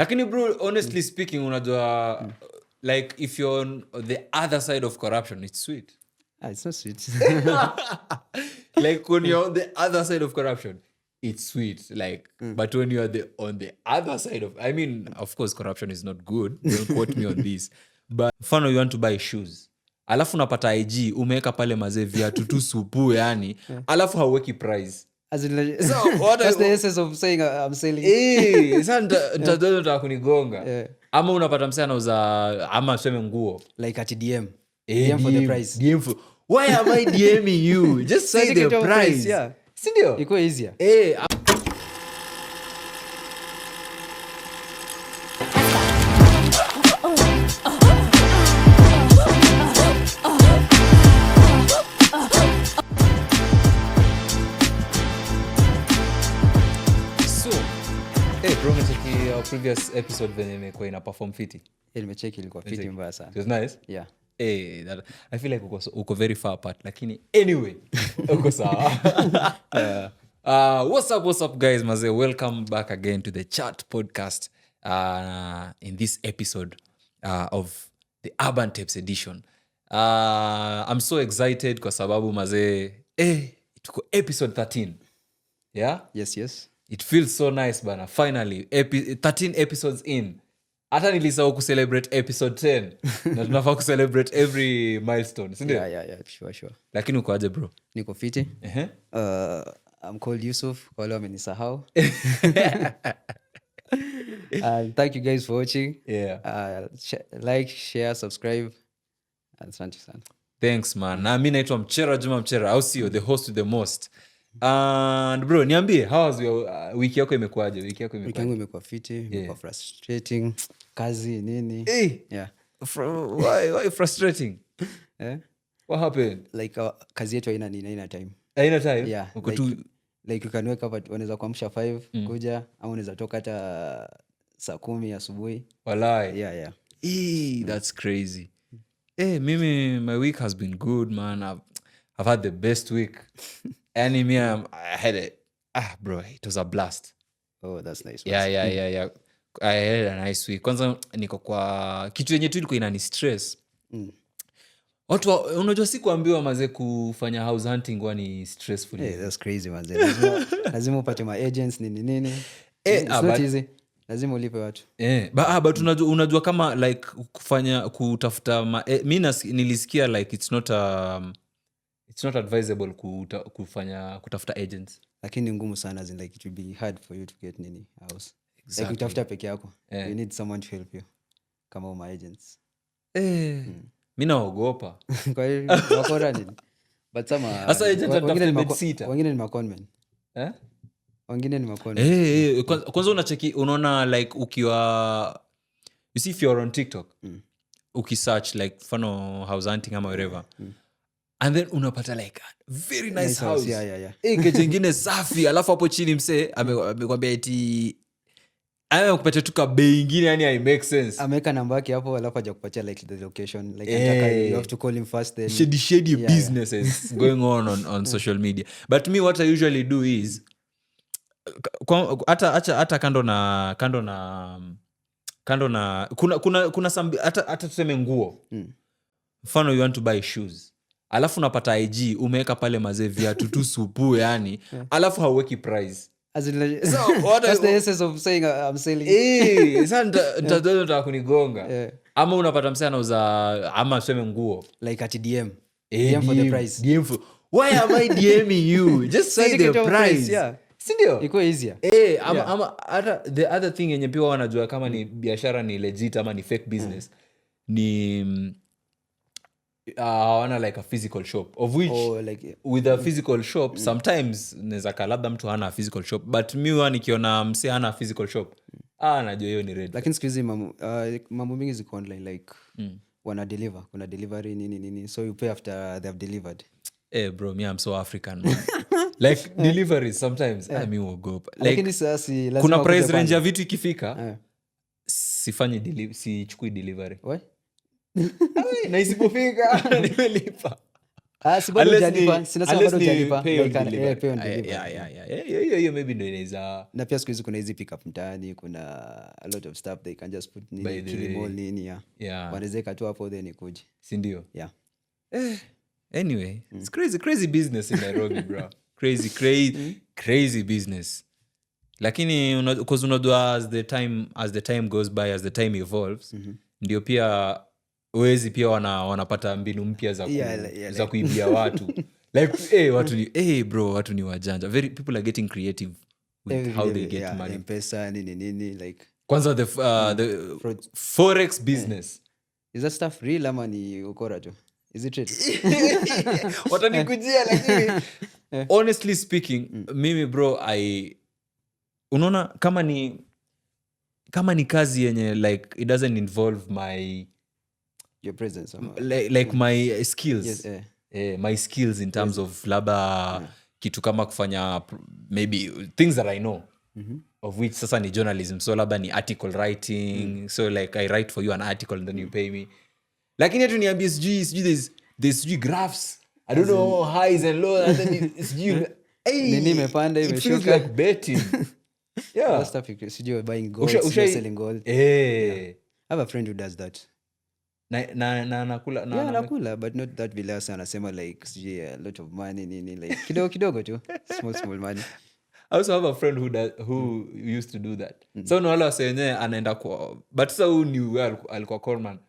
Lakini bro, honestly speaking, unajua like if you're on the other side of corruption, it's sweet. It's not sweet. Like when you're on the other side of corruption, it's sweet. Like, but when you're on the other side of, I mean, of course, corruption is not good. Don't quote me on this. But mfano you want to buy shoes. Alafu unapata IG, umeweka pale mazee viatu tu supu yani. Alafu hauweki price. As in, that's the essence of saying I'm selling. Sasa nitatoa kunigonga. Ama unapata msee anauza ama tuseme nguo. Like at DM. DM for the price. DM for, why am I DMing you? Just say the price. Yeah. Sindio? Iko easier. Bro, umecheki our previous episode venye imekuwa ina perform fiti. Nimecheki ilikuwa fiti mbaya sana. It was nice. Yeah. I feel like uko very far apart, lakini anyway, uko sawa. What's up guys, maze? Welcome back again to the Chatpodcast. In this episode of the UrbanTapes edition. I'm so excited kwa sababu maze, tuko episode 13. Yeah? Yes. It feels so nice bana. Finally, 13 episodes in. Hata nilisahau kucelebrate episode 10. Na tunafaa kucelebrate every milestone. Sindio? Yeah, sure. Lakini uko aje bro? Niko fiti. I'm called Yusuf. Kwa leo amenisahau. Thank you guys for watching. Yeah. Like, share, subscribe. Asante sana. Thanks man. Na mimi naitwa Mchera Juma Mchera. Au sio, the host with the most. And bro, niambie, how was your wiki yako imekuaje? Wiki yangu imekuwa fiti, imekuwa frustrating. Kazi nini? Yeah. Why frustrating? What happened? Like kazi yetu haina time. Haina time? Yeah. Like you can wake up unaweza kuamsha 5 kuja au unaweza toka hata saa 10 asubuhi. Walai. Yeah. That's crazy. Mimi my week has been good man. I've had the best week. And me, I had it. Bro, it was a blast. Oh, that's nice. Yeah. I had a nice week. Kwanza niko kwa kitu yenye tu ilikuwa inani stress. Watu unajua si kuambiwa maze kufanya house hunting kwa ni stressful. That's crazy manze. Lazima upate ma agents nini. It's not easy. Lazima ulipe watu. But unajua kama like kutafuta mimi nilisikia like it's not advisable kutafuta agents. Lakini ngumu sana like it will be hard for you to get nini house. Exactly. Like utafuta peke yako. You need someone to help you. Kama uma agents. Mimi naogopa. Kwa hiyo wakora nini? But some asa agent atafuta bedsitter. Wengine ni maconmen. Wengine ni maconmen. Kwanza unacheki unaona like ukiwa you see if you're on TikTok. Ukisearch like mfano house hunting ama whatever. And then unapata like very nice house. Yeah. Kitu ingine safi, alafu hapo chini msee amekwambia eti amekupatia tu bei ingine yani I make sense. Ameweka namba yake hapo alafu hajakupatia like the location like you have to call him first then. Shady businesses going on social media. But me what I usually do is hata kando na kuna some hata tuseme nguo. Mfano you want to buy shoes. Alafu unapata IG umeweka pale mazee viatu tu supu yani. Alafu hauweki price. As in, that's the essence of saying I'm selling. Sasa nitatoa kunigonga. Ama unapata msee anauza ama tuseme nguo. Like at DM. DM for the price. DM for, why am I DMing you? Just say the price. Yeah. Sindio? Iko easier. Ama the other thing yenye pia wanajua kama ni biashara ni legit ama ni fake business ni hawana like a physical shop of which with a physical shop sometimes naweza labda mtu hana a physical shop but mimi nikiona msee hana a physical shop najua hiyo ni red. Lakini siku hizi mambo mingi ziko online like wana deliver, kuna delivery nini so you pay after they have delivered. Bro, me I'm so African man. Like deliveries sometimes I ogopa like kuna price range ya vitu ikifika sichukui delivery. Why? Na isipofika nimelipa. Si bado Unless hujalipa, ni- sinasema unless bado ni hujalipa, pay on like, delivery. pay on Yeah, delivery. yeah. Hiyo maybe ndo inaweza Na pia siku hizi kuna hizi pick up mtaani, kuna a lot of stuff they can just put By nini the Kilimall way. nini ya. Yeah. Wanaweza tu hapo then ikuje. si ndio? Yeah. Anyway, it's crazy business in Nairobi, bro. Crazy business. Lakini because unajua as the time goes by, as the time evolves, ndio pia wezi pia wanapata mbinu mpya za kuibia watu. Like watu ni wajanja. People are getting creative with how they get money. M-Pesa nini like Kwanza the forex business. Is that stuff real ama ni ukora tu? Is it real? Watanikujia lakini honestly speaking, mimi bro unaona kama ni kazi yenye like it doesn't involve your presence like my skills. Yes, my skills in terms of labda kitu kama kufanya maybe things that I know. Of which sasa ni journalism, so labda ni article writing. So like I write for you an article and then you pay me. Lakini tu niambie sijui there's graphs, I don't know, highs and lows, and then sijui nini imepanda it feels imeshuka. like betting. Yeah, That stuff sijui buying gold, selling gold. I have a friend who does that. na nakula but not that vile sana anasema like sijui a lot of money nini like kidogo tu small money. I also have a friend who used to do that. So no wala wase wenyewe anaenda kwa, but sasa huu ni alikuwa Coleman.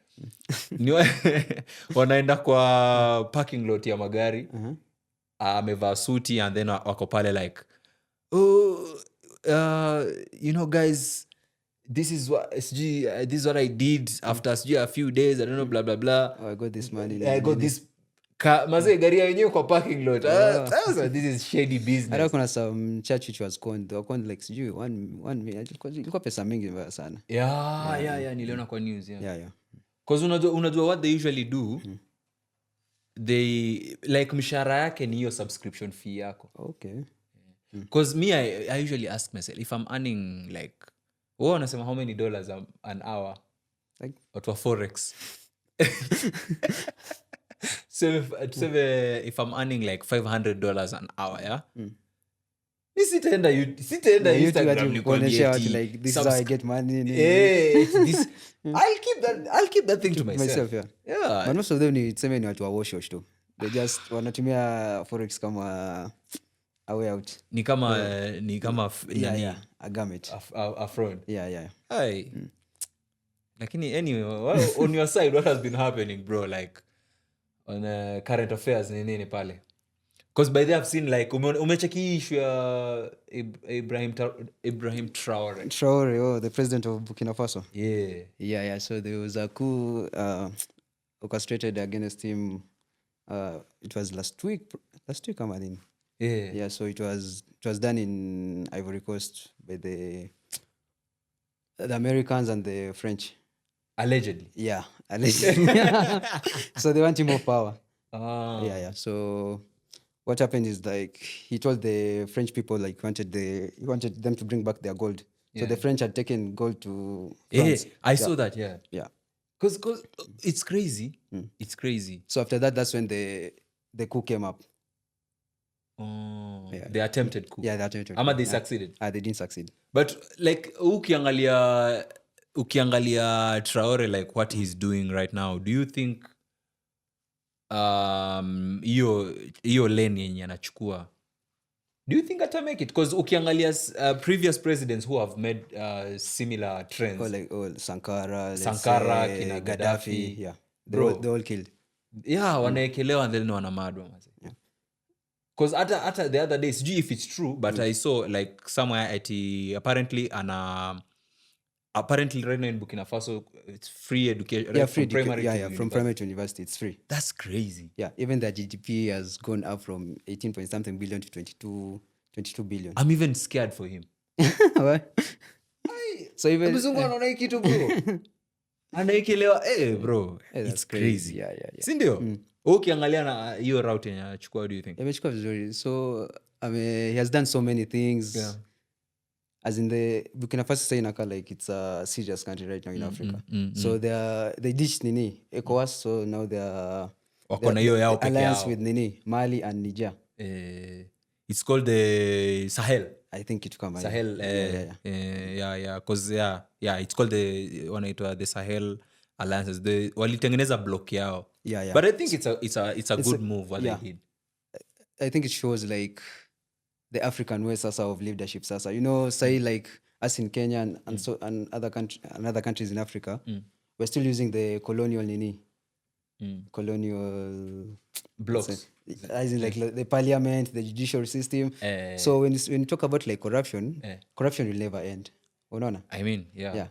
Wanaenda kwa parking lot ya magari. Amevaa suti and then wako pale like, you know guys, this is what I did after a few days, I don't know, blah blah blah. I got this money. I got this mazee gari yenyewe kwa parking lot. This is shady business. Hata kuna some church which was conned. They were conned like sijui 1 million. Ilikuwa pesa mingi mbaya sana. Yeah, niliona kwa news. Yeah. Because unajua what they usually do, they like mshahara yake ni hiyo subscription fee yako. Okay. Because me I usually ask myself if I'm earning like wanasema how many dollars an hour Like watu wa forex. So if I'm earning like $500 an hour, yeah. Mi sitaenda Instagram nikuonyesha watu like this is how I get money. I'll keep that thing to myself. Yeah. But most of them niseme ni watu wa wash tu. They just wanatumia forex kama a way out. Ni kama a garment. A fraud. Yeah. Lakini anyway, on your side, what has been happening, bro? Like on current affairs nini pale? Because by the I've seen like umecheki issue ya Ibrahim Traore, the president of Burkina Faso. Yeah. So there was a coup orchestrated against him. It was last week I mean. Yeah, so it was done in Ivory Coast by the Americans and the French. Allegedly. Yeah, allegedly. So they want him more power. Yeah. So what happened is like he told the French people like he wanted them to bring back their gold. So the French had taken gold to France. I saw that. Yeah. Because it's crazy. It's crazy. So after that, that's when the coup came up. The attempted coup. Yeah, the attempted coup. Ama they succeeded. They didn't succeed. But like ukiangalia Traore, like what he's doing right now, do you think hiyo lane yenye anachukua, do you think ata make it? Because ukiangalia previous presidents who have made similar trends, like Sankara, kina Gaddafi. Yeah, they all killed. Yeah, wanaekelewa and then wanamadwa. Because hata the other day, sijui if it's true, but I saw like somewhere apparently right now in Burkina Faso it's free education. Yeah, free primary. From primary to university it's free. That's crazy. Yeah, even the GDP has gone up from 18 point something billion to 22 billion. I'm even scared for him. So even mzungu anaona kitu bro. Anaekelewa bro. It's crazy. Yeah. Si ndio? Ukiangalia na hiyo route yenye anachukua, what do you think? Amechukua vizuri. So he has done so many things. Yeah. As in the Burkina Faso say inaka like it's a serious country right now in Africa. So they ditched ECOWAS, so now they are wako na hiyo yao peke alliance yao. with nini Mali and Niger. It's called the Sahel. I think it kama Sahel. Cause it's called the Sahel alliances. Walitengeneza block yao. But I think it's a good move what they did. I think it shows like the African way sasa of leadership sasa. You know, say like us in Kenya and other countries in Africa, we're still using the colonial colonial blocks. As in like the parliament, the judicial system. So when you talk about like corruption will never end. Unaona? I mean, yeah.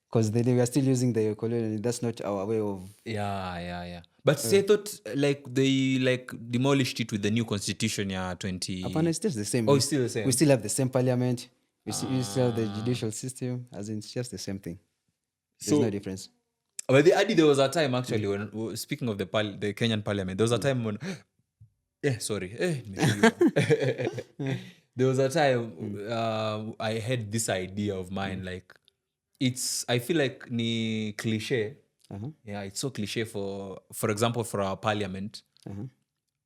Because they were still using the colonial. That's not our way of. Yeah. But I thought like they like demolished it with the new constitution 20. Apparently it's just the same. Oh, it's still the same. We still have the same parliament. We still have the judicial system. As in, it's just the same thing. There's no difference. But there was a time actually when, speaking of the Kenyan parliament, there was a time when there was a time I had this idea of mine, like I feel like ni cliche. Yeah, it's so cliche for example for our parliament,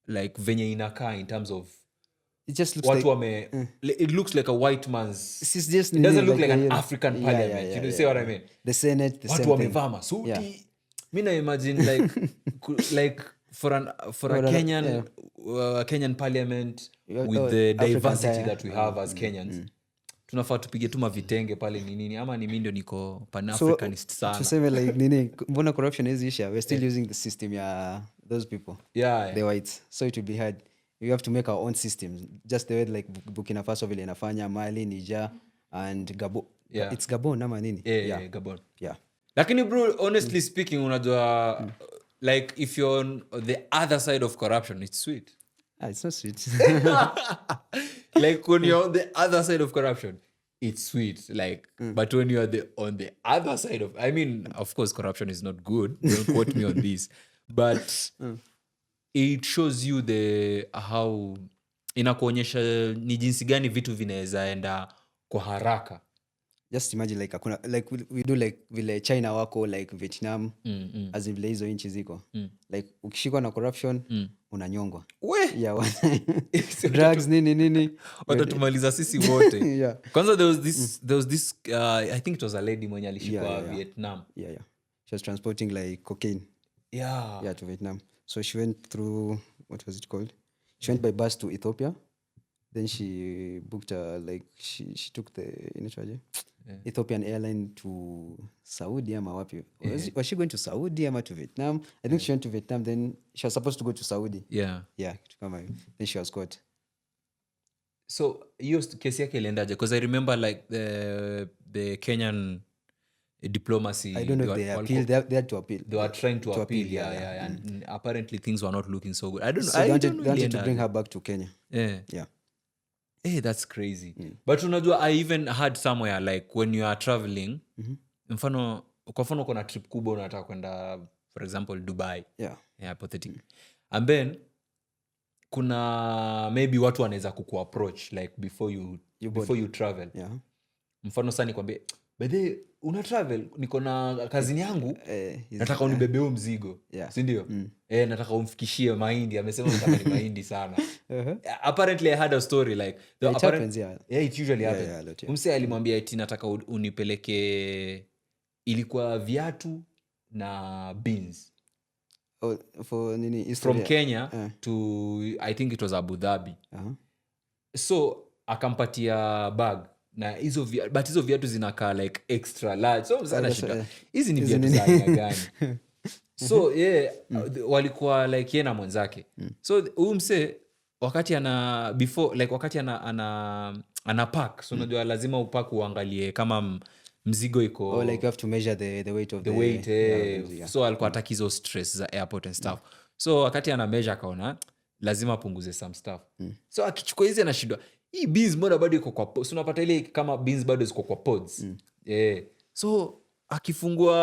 like venye inakaa in terms of it just looks it looks like a white man's. It doesn't look like an African parliament. You see what I mean? The Senate, the watu wamevaa masuti. Mimi na imagine like for a Kenyan Kenyan parliament with the diversity that we have as Kenyans. Tunafaa tupige tu mavitenge pale ni nini ama ni mimi ndio niko pan-Africanist sana. Tuseme like nini mbona corruption is issue? We're still using the system those people. The whites. So it will be hard. We have to make our own systems, just the way like Burkina Faso vile inafanya, Mali, Niger and Gabon. It's Gabon ama nini? Gabon. Yeah. Lakini bro, honestly speaking, unajua like if you're on the other side of corruption, it's sweet. It's not sweet. Like when you're on the other side of corruption, it's sweet. Like but when you're on the other side of, I mean, of course corruption is not good. Don't quote me on this. But it shows you how inakuonyesha ni jinsi gani vitu vinaweza enda kwa haraka. Just imagine like we do like vile China wako like Vietnam as in vile hizo nchi ziko like ukishikwa na corruption unanyongwa. Drugs nini watatumaliza sisi wote. Kwanza there was this I think it was a lady mwenye alishikwa Vietnam. She was transporting like cocaine to Vietnam. So she went through, what was it called? She went by bus to Ethiopia. Then she booked she took the Ethiopian airline to Saudi ama wapi. Was she going to Saudi ama to Vietnam? I think she went to Vietnam. Then she was supposed to go to Saudi. Then she was caught. So hiyo kesi yake iliendaje? Because I remember like the Kenyan diplomacy. I don't know if they appealed. They had to appeal. They were trying to appeal. And apparently things were not looking so good. I don't know. So they wanted to bring her back to Kenya. Hey, that's crazy. But unajua, I even heard somewhere like when you are traveling, kwa mfano kuna trip kubwa unataka kwenda, for example Dubai. Hypothetic. And then kuna maybe watu wanaweza kukuapproach like before you travel. Mfano sasa nikwambie, "Bede, una travel, niko na kazini yangu, nataka unibebe huo mzigo." Si ndio? Nataka umfikishie mahindi, amesema nataka ni mahindi sana. Apparently I had a story like it usually happens. Mse alimwambia eti nataka unipeleke, ilikuwa viatu na beans. For nini? From Kenya to I think it was Abu Dhabi. So akampatia bag na hizo viatu zinakaa like extra large. So sana shida. Hizi ni viatu za aina gani? So walikuwa like yeye na mwenzake. So huyu mse wakati ana pack, so unajua lazima upack uangalie kama mzigo iko like you have to measure the weight of the weight. So alikuwa hataki hizo stress za airport and stuff. So wakati ana measure akaona lazima apunguze some stuff. So akichukua hizi anashindwa, hii beans mbona bado iko kwa pods? Unapata ile kama beans bado ziko kwa pods. So akifungua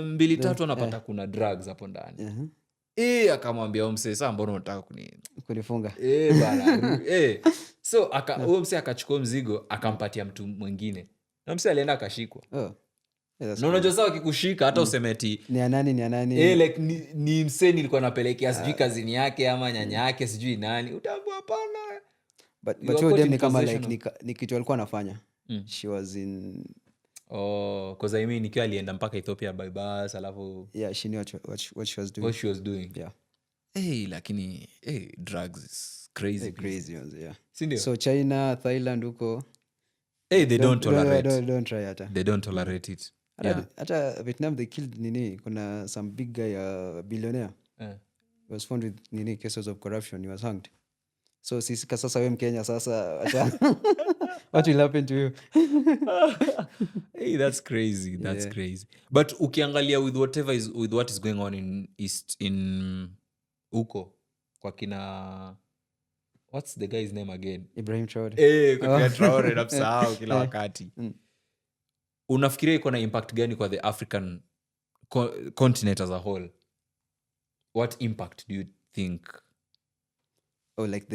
2-3 anapata kuna drugs hapo ndani. Akamwambia mse, sasa mbona unataka kunifunga? Bana. So huyo mse akachukua mzigo akampatia mtu mwingine. Na mse alienda akashikwa. na unajua sawa kikushika hata useme ati ni anani like ni msee nilikuwa napelekea sijui kazini yake ama nyanya yake sijui nani utaambua hapana. But you them ni kama like ni kitu alikuwa anafanya. She was in because I mean nikiwa alienda mpaka Ethiopia by bus alafu she knew what she was doing. What she was doing. Yeah. Lakini drugs is crazy. Crazy ones, yeah. Sindio? So China, Thailand huko they don't tolerate. Don't try hata. They don't tolerate it. Hata Vietnam they killed kuna some big guy billionaire. He was found with cases of corruption. He was hanged. So sisi sasa wewe Mkenya sasa what will happen to you? That's crazy. That's crazy. But ukiangalia with what is going on in huko kwa kina what's the guy's name again? Ibrahim Traore. Kwa Traore namsahau kila wakati. Unafikiria iko na impact gani kwa the African continent as a whole? What impact do you think? Like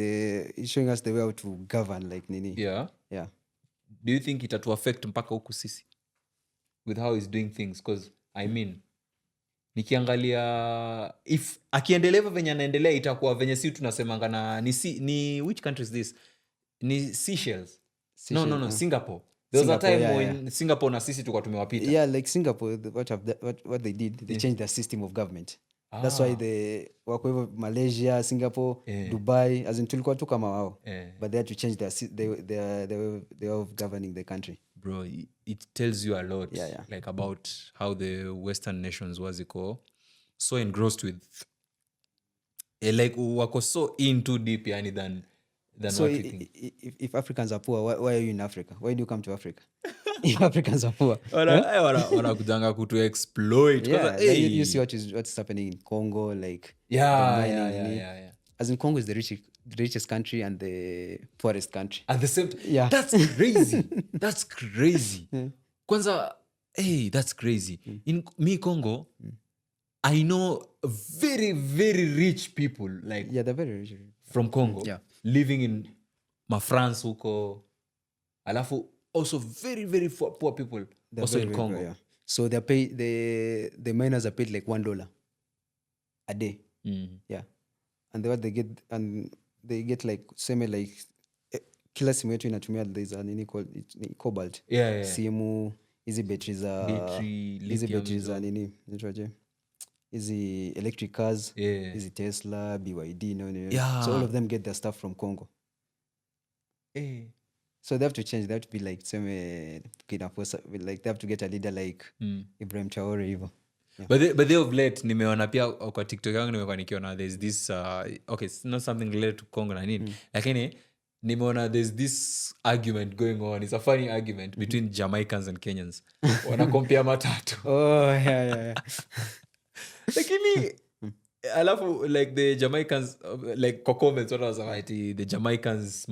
it's showing us the way how to govern like nini. Yeah. Do you think itatu affect mpaka huku sisi with how he's doing things? Because I mean nikiangalia if akiendelea venye anaendelea itakuwa venye si tunasemanga na ni which country is this? Ni Seychelles. No, Singapore. There was a time when Singapore na sisi tulikuwa tumewapita. Yeah, like Singapore what they did, they changed their system of government. That's why wako hivyo Malaysia, Singapore, Dubai, as in tulikuwa tu kama wao. But they had to change their way of governing the country. Bro, it tells you a lot. Like about how the Western nations so engrossed with like wako so in too deep yani than so what you think. If Africans are poor, why are you in Africa? Why do you come to Africa? If Africans are poor. Wanakujanga kutu exploit. You see what's happening in Congo, like yeah. As in Congo is the richest country and the poorest country at the same time. That's crazy. Kwanza that's crazy. In Congo I know very very rich people like they're very rich from Congo living in France huko alafu also very very poor people also in Congo. Poor, so they're paid the miners are paid like $1 a day. And what they get like same like kila simu yetu inatumia there's a nini called cobalt. Simu hizi batteries za nini nitwaje hizi electric cars hizi Tesla, BYD so all of them get their stuff from Congo. So they have to change. They have to be like like they have to get a leader like Ibrahim Traore hivyo. But they of late nimeona pia kwa TikTok yangu nimekuwa nikiona there's this it's not something related to Congo na nini lakini nimeona there's this argument going on. It's a funny argument between Jamaicans and Kenyans. Wana compare matatu. Lakini alafu like the Jamaicans like kwa comments what was the Jamaicans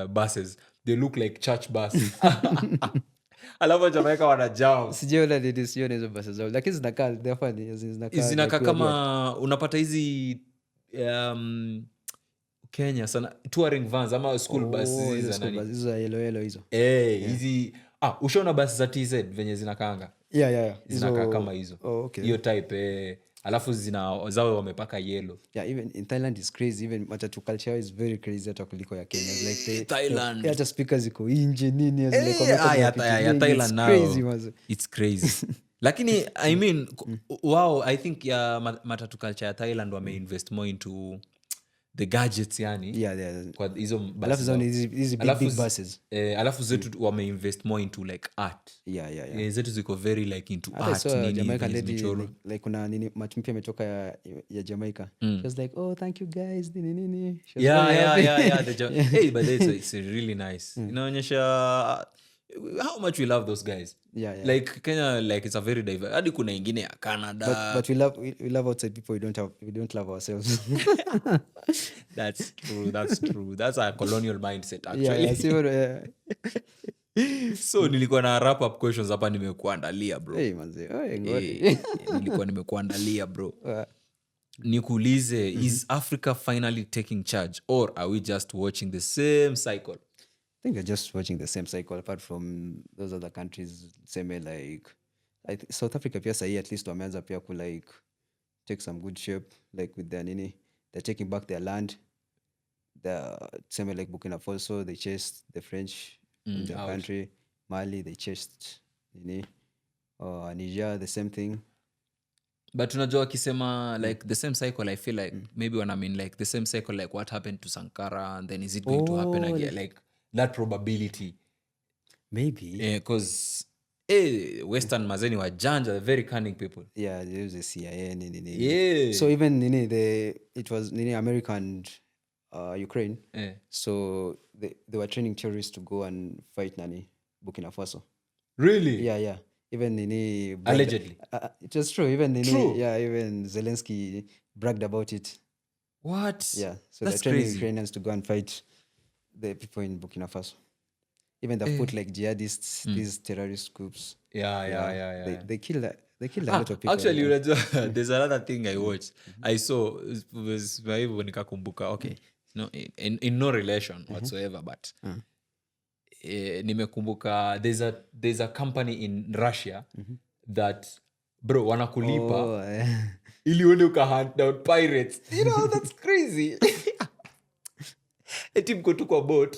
buses they look like church buses. Alafu Jamaica wana jam. Sijiona hizo buses zao lakini zinakaa they're funny zinakaa kama unapata hizi Kenya sana touring vans ama school buses hizo yellow hizo. Hizi ushaona bus za TZ venye zinakaanga. Zinakaa kama hizo. Hiyo type alafu zao wamepaka yellow. Even in Thailand is crazy. Even matatu culture is very crazy hata kuliko ya Kenya. Like Thailand hata speakers ziko nje nini Thailand now it's crazy. Lakini I mean wow, I think matatu culture ya Thailand wameinvest more into the gadgets yani kwa hizo buses. Alafu hizi big buses. Alafu zetu wameinvest more into like art. Zetu ziko very like into art. So Jamaica lady like kuna nini matumpia ametoka ya Jamaica. She was like, "Oh, thank you guys." Nini. Hey, but it's really nice. Inaonyesha how much we love those guys. Like Kenya, like it's a very diverse. Hadi kuna ingine ya Canada. But we love outside people. We don't love ourselves. That's true. That's a colonial mindset actually. So nilikuwa na wrap up questions hapa nimekuandalia bro. Nilikuwa nimekuandalia bro. Nikuulize, is Africa finally taking charge or are we just watching the same cycle? I think we're just watching the same cycle apart from those other countries same like South Africa pia sahi at least wameanza pia ku like take some good shape like with their nini, they're taking back their land. The same like Burkina Faso, they chased the French from their country. Mali, they chased nini, Niger, the same thing. But unajua wakisema like the same cycle, I feel like maybe when I mean like the same cycle like what happened to Sankara, and then is it going to happen again, like that probability maybe because Western mazeni wa janja, very cunning people. Yeah, there was a CIA nini. Yeah, so even nini, it was nini, America and Ukraine. So they were training terrorists to go and fight Burkina Faso. Really? Yeah. Even nini allegedly. It was true. Even nini, True. yeah, even Zelensky bragged about it. What? Yeah. So that's they're training crazy. Ukrainians to go and fight the people in Burkina Faso. Even they put like jihadists, these terrorist groups. Yeah. They killed a lot of people. Actually, there's another thing I watched. I saw was nikakumbuka. Okay, no, in no relation whatsoever, but nimekumbuka there's a company in Russia that bro wanakulipa ili uende ukahunt down pirates. You know, that's crazy. Eti mko tu kwa boat,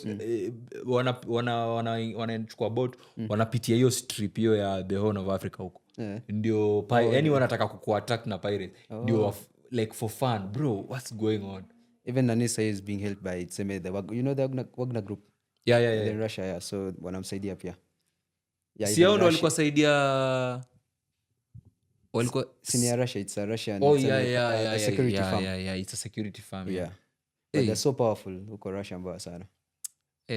wanachukua boat, wanapitia hiyo strip hiyo ya the Horn of Africa huko. Ndio yani wanataka kukuattack na pirates. Ndio like for fun. Bro, what's going on? Even Nanisa is being helped by the Wagner group. Yeah. In Russia, yeah. So wanamsaidia pia. Yeah, si hao ndo walikuwa saidia Senior Russia, it's a Russian. A security firm. Yeah, it's a security firm. Yeah. But they're so powerful huko Russia mbaya sana.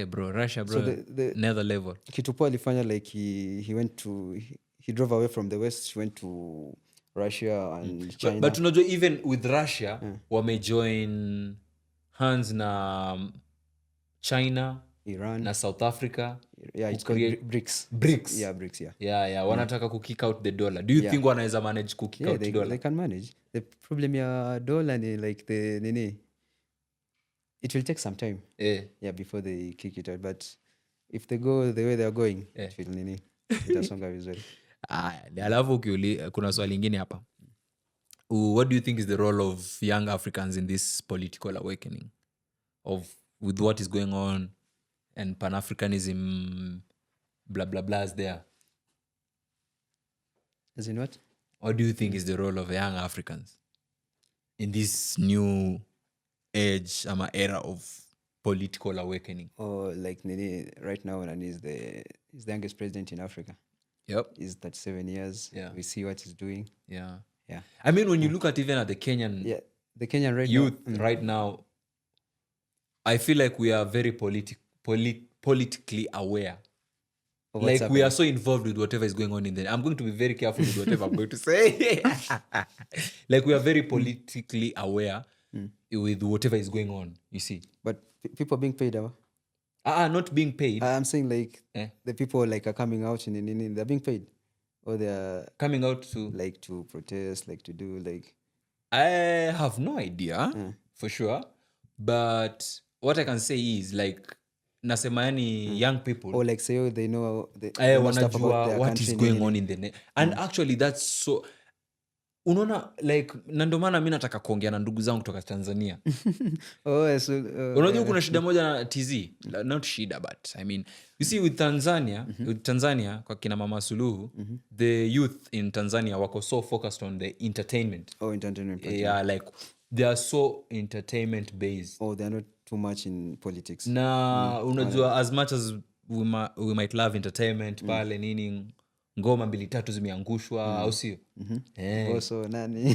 Bro, Russia bro. So another level. Kitu poa alifanya like he drove away from the West, he went to Russia and China. But unajua even with Russia wamejoin hands na China, Iran na South Africa. Yeah, it's called BRICS. Yeah, BRICS, yeah. Yeah. Wanataka kukick out the dollar. Do you think wanaweza manage kukick out the dollar? They can manage. The problem ya dollar ni like the nini, it will take some time. Before they kick it out. But if they go the way they are going, it will nini, itasonga vizuri. Alafu kuna swali lingine hapa. What do you think is the role of young Africans in this political awakening with what is going on and Pan-Africanism, blah blah blah is there? As in what? What do you think is the role of young Africans in this new age era of political awakening? Like Nini right now, Nani is the youngest president in Africa. Yep. He's 37 years. Yeah. We see what he's doing. Yeah. Yeah. I mean, when you look at even at the Kenyan youth right now, I feel like we are very politically aware. Like we are so involved with whatever is going on in there. I'm going to be very careful with whatever I'm going to say. Like we are very politically aware with whatever is going on, you see. But people being paid, not being paid. I'm saying like the people like are coming out in they're being paid, or they're coming out to like to protest, like to do like. I have no idea for sure, but what I can say is like nasema yani young people or like say they know wanajua what is going on in the and actually that's so unaona like na ndio maana mimi nataka kuongea na ndugu zangu kutoka Tanzania. Unajua kuna shida moja na TZ, not shida but I mean you see with Tanzania kwa kina Mama Suluhu, the youth in Tanzania wako so focused on the entertainment. Yeah, like they are so entertainment based. They're not too much in politics. Na unajua as much as we might love entertainment pale nini ngoma 2-3 zimeangushwa au sio?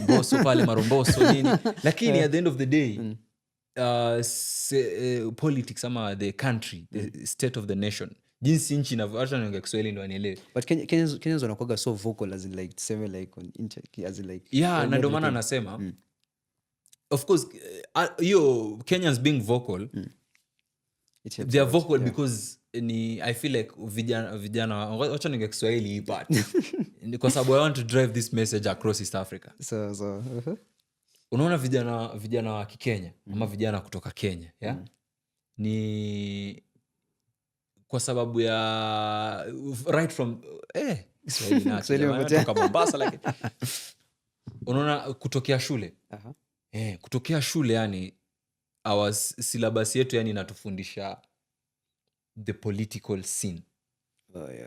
Boso pale maromboso nini. Lakini at the end of the day politics ama the country, the state of the nation, jinsi nchi acha niongea Kiswahili ndio anielewe. But Kenyans wanakuwa so vocal as in like same like on as in like na ndio maana nasema of course yo Kenyans being vocal they are vocal because I feel like vijana wacha ninge Kiswahili hii part kwa sababu I want to drive this message across East Africa. So unaona vijana wa Kikenya ama vijana kutoka Kenya ni kwa sababu ya right from Kiswahili natoka Mombasa like unaona kutokea shule. Kutokea shule yani our syllabus yetu yani inatufundisha the political scene.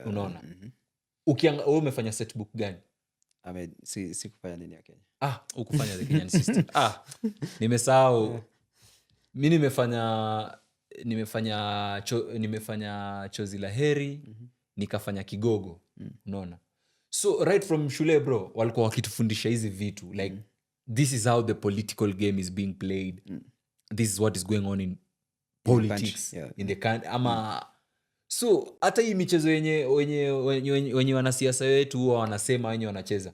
Unaona? Wewe umefanya setbook gani? Si kufanya nini ya Kenya. Ukufanya the Kenyan system. Nimesahau. Mimi nimefanya chozi la heri, nikafanya kigogo. Unaona? So right from shule bro, walikuwa wakitufundisha hizi vitu like this is how the political game is being played. This is what is going on in politics in the country. So hata hii michezo wenye wanasiasa wetu huwa wanasema wenye wanacheza,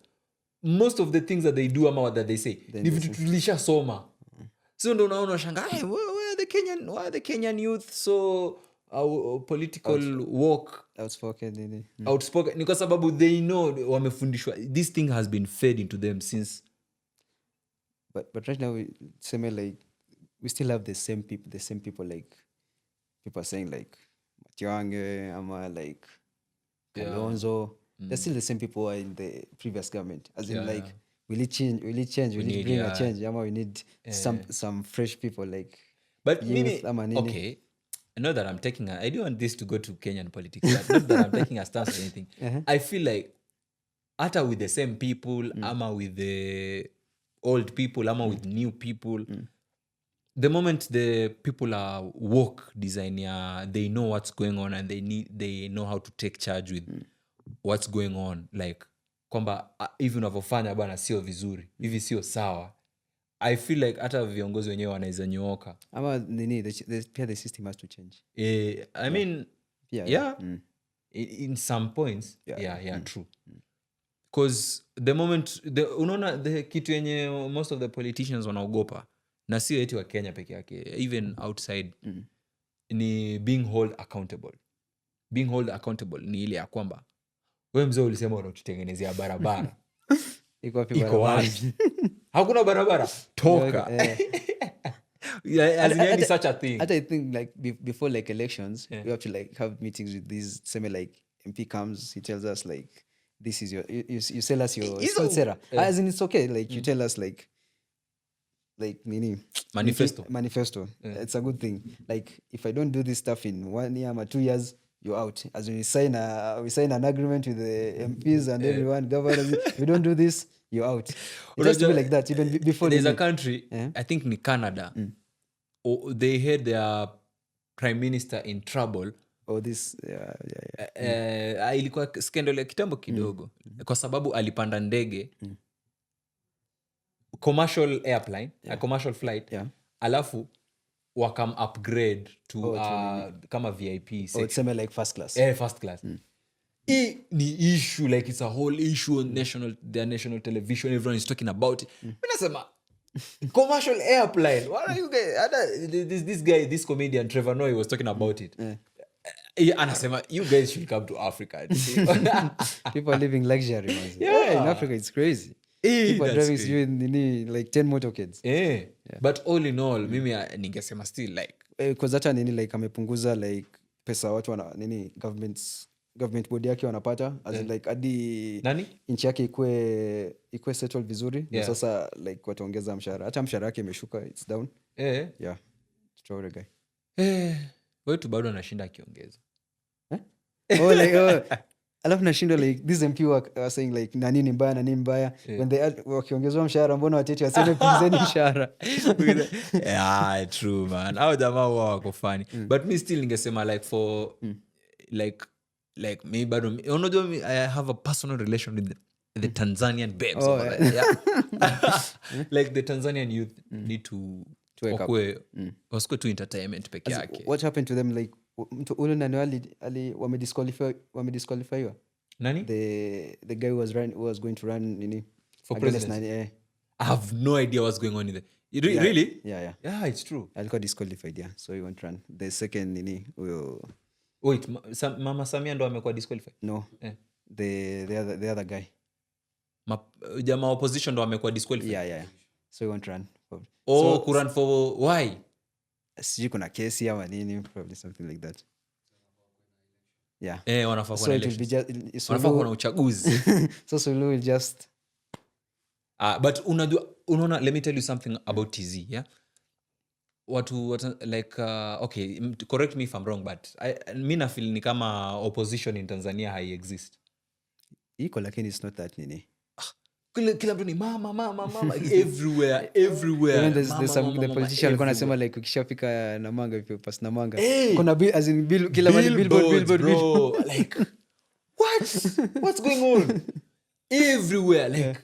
most of the things that they do ama that they say ni vitu tulishasoma. So ndo unaona shangaa, why the Kenyan youth so political walk outspoken ni kwa sababu they know wamefundishwa, this thing has been fed into them since. But right now we still have the same people like people are saying like Matiang'i ama like Kalonzo. They're still the same people who are in the previous government, as in like will it change, we need bring a change ama we need some fresh people like. But maybe okay, I know that I don't want this to go to Kenyan politics, but not that I'm taking a stance or anything. I feel like hata with the same people ama with the old people ama with new people, the moment the people are woke design, they know what's going on and they know how to take charge with what's going on, like kwamba hivi unavyofanya bana sio vizuri, hivi sio sawa. I feel like hata viongozi wenyewe wanaweza nyooka ama nini, the system has to change. I mean in some points true. Because the moment unaona the kitu yenye most of the politicians wanaogopa, na sio eti wa Kenya peke yake, even outside, ni being hold accountable. Being hold accountable ni ile ya kwamba wewe mzee ulisema unatutengenezea barabara. Iko wapi? Hakuna barabara. Toka. As in such a thing. I think like before like elections, we have to like have meetings with these like MP comes, he tells us like this is your you sell us your sera. As in it's okay, like you tell us like nini manifesto. It's a good thing. Like if I don't do this stuff in 1 year or 2 years, you're out. As we sign an agreement with the MPs and everyone, governors, if we don't do this, you're out. It has to be like that even before. There's a country, I think in Canada, they had their prime minister in trouble. This ilikuwa scandal ya kitambo kidogo, kwa sababu alipanda ndege commercial airplane, a commercial flight, alafu wakam upgrade to kama VIP section. It's like first class. First class. Ni issue, like it's a whole issue on national television, everyone is talking about it. Minasema commercial airplane, what are you guys, this comedian Trevor Noah was talking about it. Anasema you guys should come to Africa. People are living luxury. In Africa it's crazy. People are driving you like 10 motorcades. But all in all, mimi ningesema still like because hata nini like amepunguza like pesa watu wana nini government body yake wanapata, as in like hadi nchi yake ikue settled vizuri. Sasa like wataongeza mshahara, hata mshahara yake imeshuka, it's down. Story guy wetu bado anashinda akiongeza. Alafu nashinda like this MP were saying like nani mbaya when they wakiongezwa mshahara, mbona wateti waseme pizeni mshahara. True man, hao jamaa wao wako funny. But me still ningesema like for like me bado, unajua I have a personal relation with the Tanzanian babes over there. Like the Tanzanian youth need to wasikwe tu entertainment peke yake. What happened to them? Like ule nani wamedisqualify nani? The guy who was going to run nini for president. I have no idea what's going on in there. Really? Yeah, it's true. Alikuwa disqualified, so he won't run. The second nini wait, Mama Samia ndo amekuwa disqualified? No. The other guy. Jamaa opposition ndo amekuwa disqualified? Yeah. So he won't run. Kurun for why? Sijui kuna kesi ama nini, probably something like that. Yeah. Wanafaa So kuwa na it will be elections. just Wanafaa kuwa na uchaguzi. so Sulu will just But unaona, let me tell you something about TZ, yeah? Watu like okay, correct me if I'm wrong, but mi nafeel ni kama opposition in Tanzania hai exist. iko, lakini it's not that nini. Kila mtu ni mama everywhere. Even there's some Mama, the politician alikuwa anasema everywhere. like ukishafika Namanga, if you pass Namanga, Hey! kuna as in kila mahali billboard. Bro. Like what's going on everywhere, like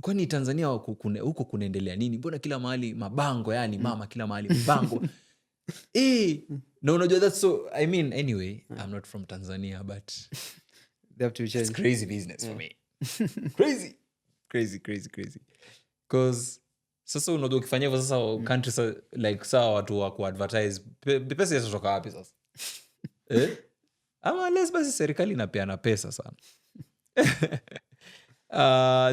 kwani Tanzania huko kunaendelea nini? Mbona kila mahali mabango, yani mama kila mahali mabango. Na unajua that's so, I mean, anyway, I'm not from Tanzania, but they have to change. It's crazy business for me. Crazy. Because sasa unajua ukifanya hivyo sasa country like saa watu wa kuadvertise pesa itatoka wapi sasa? Ama less basi serikali inapeana pesa sana.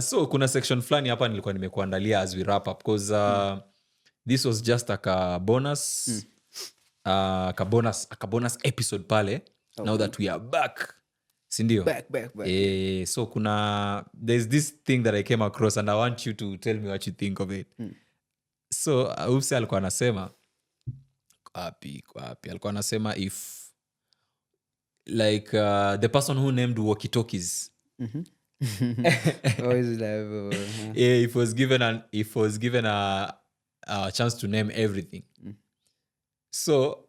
So kuna section fulani hapa nilikuwa nimekuandalia as we wrap up, because this was just a bonus episode pale. Now that we are back, sindio? Back. So there's this thing that I came across and I want you to tell me what you think of it. So Ufse alikuwa anasema alikuwa anasema if like the person who named walkie-talkies if was given a chance to name everything, so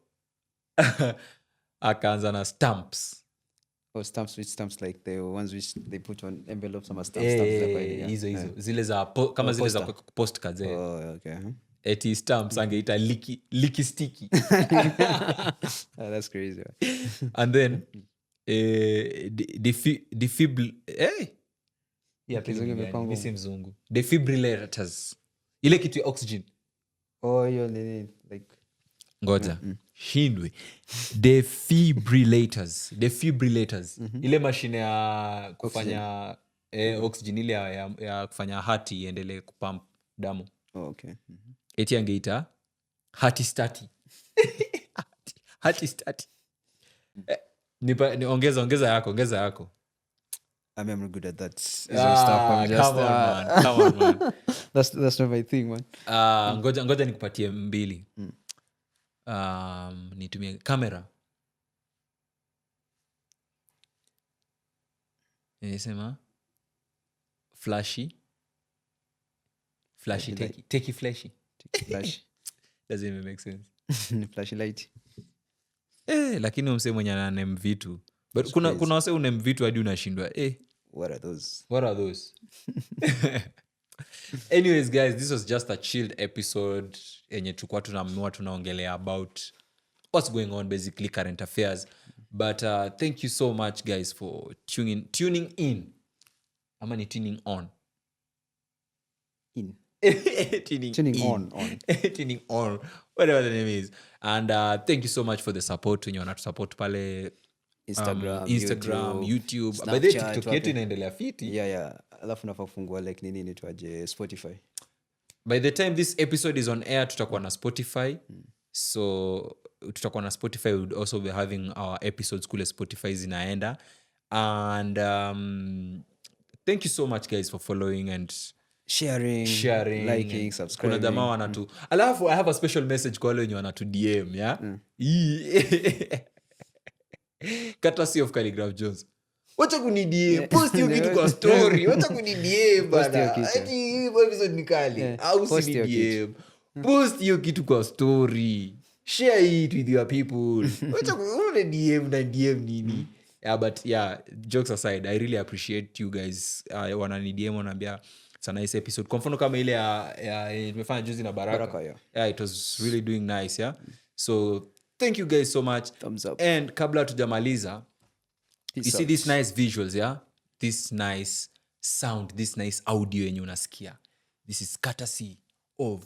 akaanza na stamps. Stamps, which stamps? Like the ones which they put on envelopes, some stamps. Hizo zile za kama zile za postcards. Okay. Eti stamps angeita licky sticky. That's crazy. And then mzungu defibrillators, ile kitu ya oxygen. Hiyo nini, like ngoja hindwe defibrillators. Ile mashine ya kufanya oxygen, ile ya kufanya hati iendelee kupump damu. Okay. Eti angeita hati stati. Ongeza yako. I'm good at that. Come on, man. That's not my thing, man. Ngoja nikupatie 2. Nitumie kamera. Nisema flashy techie flashy. Flash. Doesn't even make sense. Flashlight. Lakini umse mwenye ananem vitu. But kuna wase unem vitu hadi unashindwa. What are those? Anyways, guys, this was just a chilled episode yenye tulikuwa tunaongelea about what's going on, basically current affairs. But thank you so much, guys, for tuning in. Ama ni tuning on? Tuning on. Whatever the name is. And thank you so much for the support wenye wanatusupport pale Instagram, YouTube. By the TikTok yetu inaendelea fiti. Yeah. Alafu nafaa kufungua like nini inaitwaje, Spotify. By the time this episode is on air, tutakuwa na Spotify. So tutakuwa na Spotify. We would also be having our episodes kule Spotify zinaenda. And thank you so much, guys, for following and sharing, liking, subscribing. Kuna jamaa wanatu. Alafu I have a special message kwa wale wenye wanatu DM, yeah? Courtesy of Calligraph Jones. Wacha kunidie, post hiyo kitu kwa story. Wacha kunidie bana. Ati episode ni kali. Au si post hiyo kitu kwa story. Share it with your people. Wacha kuone DM na DM nini. Yeah, but yeah, jokes aside, I really appreciate you guys. Wanani DM wanaambia it's a nice episode. Kwa mfano kama ile ya tumefanya juzi na Baraka. Yeah, it was really doing nice, yeah. So thank you guys so much. Thumbs up. And kabla tujamaliza, you see these nice visuals, yeah? This nice sound, this nice audio yenye unasikia. This is courtesy of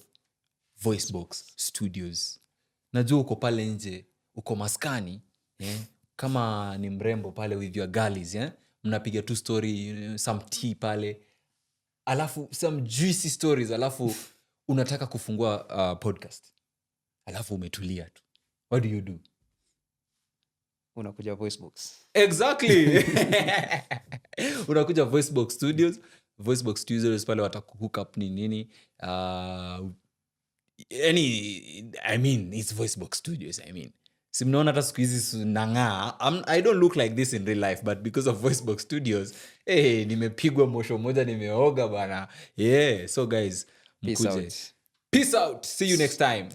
VoiceBox Studios. Najua uko pale nje, uko maskani, kama ni mrembo pale with your girlies, mnapiga tu story, some tea pale, alafu some juicy stories, alafu unataka kufungua podcast, alafu umetulia tu. What do you do? unakuja VoiceBox. Exactly. Unakuja VoiceBox Studios pale watakuhook up nini. It's VoiceBox Studios. Si mnaona hata siku hizi nang'aa. I don't look like this in real life, but because of VoiceBox Studios, nimepigwa mosho moja, nimeoga bana. Yeah, so guys, mkuje. Peace out. See you next time.